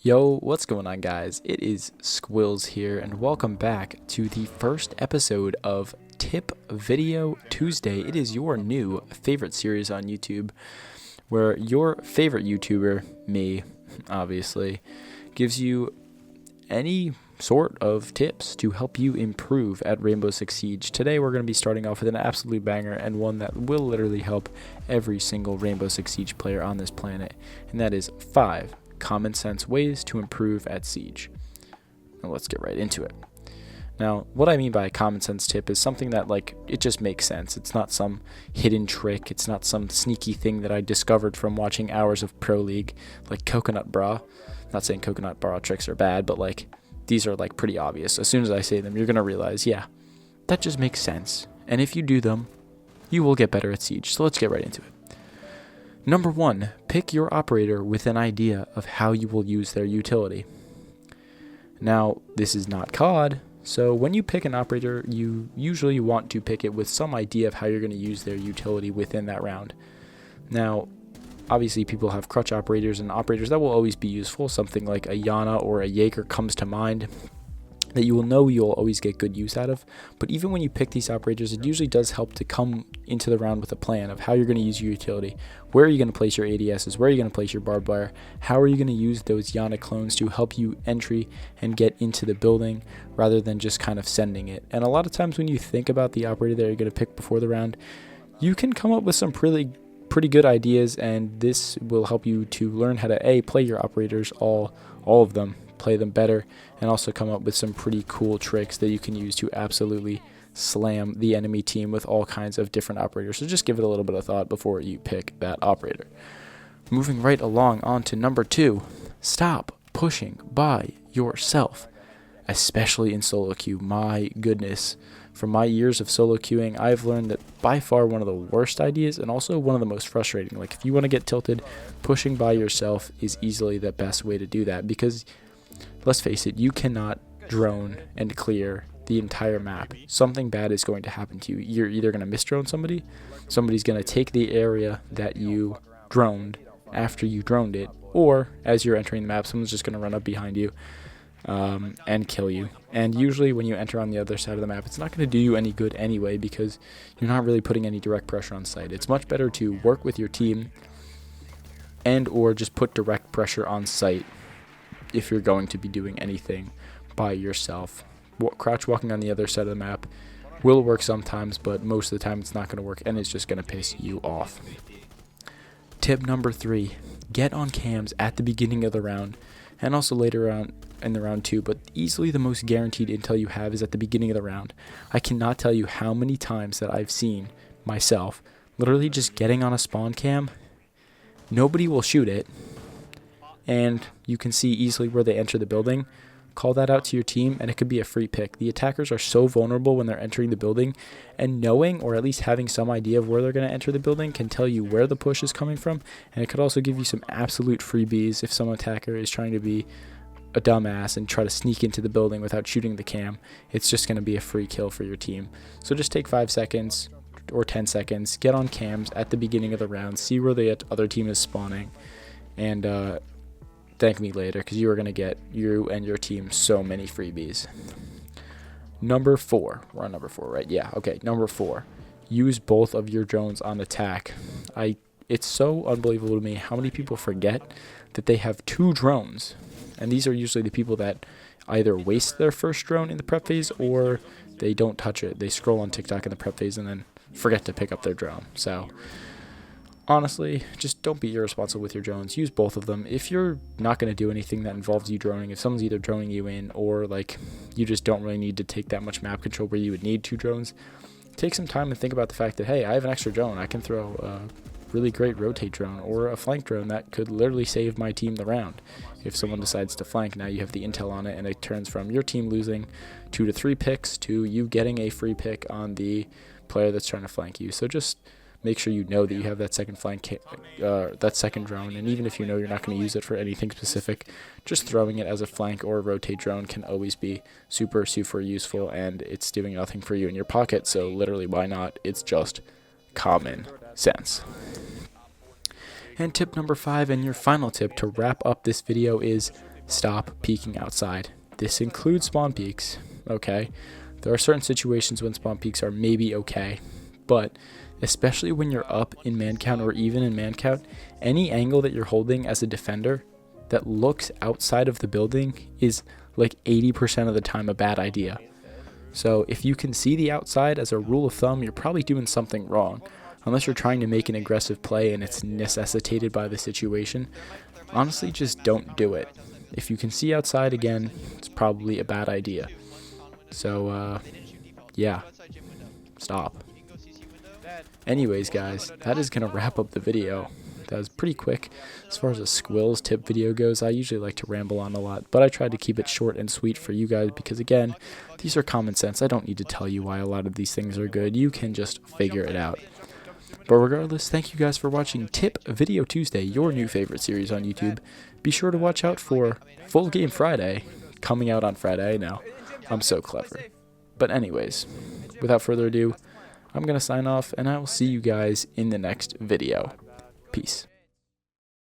Yo, what's going on, guys? It is Squills here, and welcome back to the first episode of Tip Video Tuesday. It is your new favorite series on YouTube, where your favorite YouTuber, me, obviously, gives you any sort of tips to help you improve at Rainbow Six Siege. Today we're going to be starting off with an absolute banger and one that will literally help every single Rainbow Six Siege player on this planet, and that is 5 common sense ways to improve at Siege. Now let's get right into it. Now, what I mean by a common sense tip is something that, it just makes sense. It's not some hidden trick. It's not some sneaky thing that I discovered from watching hours of Pro League, like Coconut Bra. Not saying Coconut Bra tricks are bad, but these are pretty obvious. As soon as I say them, you're going to realize, yeah, that just makes sense. And if you do them, you will get better at Siege. So let's get right into it. Number 1, pick your operator with an idea of how you will use their utility. Now, this is not COD, so when you pick an operator, you usually want to pick it with some idea of how you're going to use their utility within that round. Now, obviously people have crutch operators and operators that will always be useful. Something like a Yana or a Jaeger comes to mind that you will know you'll always get good use out of. But even when you pick these operators, it usually does help to come into the round with a plan of how you're going to use your utility. Where are you going to place your ADSs? Where are you going to place your barbed wire? How are you going to use those Yana clones to help you entry and get into the building rather than just kind of sending it? And a lot of times when you think about the operator that you're going to pick before the round, you can come up with some pretty good ideas, and this will help you to learn how to play your operators, all of them, play them better, and also come up with some pretty cool tricks that you can use to absolutely slam the enemy team with all kinds of different operators. So just give it a little bit of thought before you pick that operator. Moving right along on to number 2, stop pushing by yourself, especially in solo queue. My goodness, from my years of solo queuing, I've learned that by far one of the worst ideas and also one of the most frustrating. If you want to get tilted, pushing by yourself is easily the best way to do that, because let's face it, you cannot drone and clear the entire map. Something bad is going to happen to you. You're either going to misdrone somebody's going to take the area that you droned after you droned it, or as you're entering the map, someone's just going to run up behind you and kill you. And usually when you enter on the other side of the map, it's not going to do you any good anyway, because you're not really putting any direct pressure on site. It's much better to work with your team and or just put direct pressure on site if you're going to be doing anything by yourself. Crouch walking on the other side of the map will work sometimes, but most of the time it's not going to work, and it's just going to piss you off. Tip number 3, get on cams at the beginning of the round and also later on in the round too, but easily the most guaranteed intel you have is at the beginning of the round. I cannot tell you how many times that I've seen myself literally just getting on a spawn cam. Nobody will shoot it, and you can see easily where they enter the building. Call that out to your team, and it could be a free pick. The attackers are so vulnerable when they're entering the building, and knowing or at least having some idea of where they're going to enter the building can tell you where the push is coming from, and it could also give you some absolute freebies if some attacker is trying to be a dumbass and try to sneak into the building without shooting the cam. It's just going to be a free kill for your team. So just take 5 seconds or 10 seconds, get on cams at the beginning of the round, see where the other team is spawning, and thank me later, because you are going to get, you and your team, so many freebies. Number 4. We're on number 4, right? Yeah, okay. Number 4. Use both of your drones on attack. It's so unbelievable to me how many people forget that they have 2 drones. And these are usually the people that either waste their first drone in the prep phase, or they don't touch it. They scroll on TikTok in the prep phase and then forget to pick up their drone. So honestly, just don't be irresponsible with your drones. Use both of them. If you're not going to do anything that involves you droning, if someone's either droning you in, or you just don't really need to take that much map control where you would need 2 drones, take some time and think about the fact that, hey, I have an extra drone. I can throw a really great rotate drone or a flank drone that could literally save my team the round. If someone decides to flank, now you have the intel on it, and it turns from your team losing 2 to 3 picks to you getting a free pick on the player that's trying to flank you. So just make sure you know that you have that second that second drone, and even if you know you're not going to use it for anything specific, just throwing it as a flank or a rotate drone can always be super useful, and it's doing nothing for you in your pocket, so literally why not? It's just common sense. And tip number 5, and your final tip to wrap up this video, is stop peeking outside. This includes spawn peeks, okay? There are certain situations when spawn peeks are maybe okay, but especially when you're up in man count or even in man count, any angle that you're holding as a defender that looks outside of the building is like 80% of the time a bad idea. So if you can see the outside, as a rule of thumb, you're probably doing something wrong. Unless you're trying to make an aggressive play and it's necessitated by the situation, honestly, just don't do it. If you can see outside again, it's probably a bad idea. So, yeah, stop. Anyways, guys, that is going to wrap up the video. That was pretty quick. As far as a Squills tip video goes, I usually like to ramble on a lot, but I tried to keep it short and sweet for you guys because, again, these are common sense. I don't need to tell you why a lot of these things are good. You can just figure it out. But regardless, thank you guys for watching Tip Video Tuesday, your new favorite series on YouTube. Be sure to watch out for Full Game Friday, coming out on Friday. I know, I'm so clever. But anyways, without further ado, I'm going to sign off, and I will see you guys in the next video. Peace.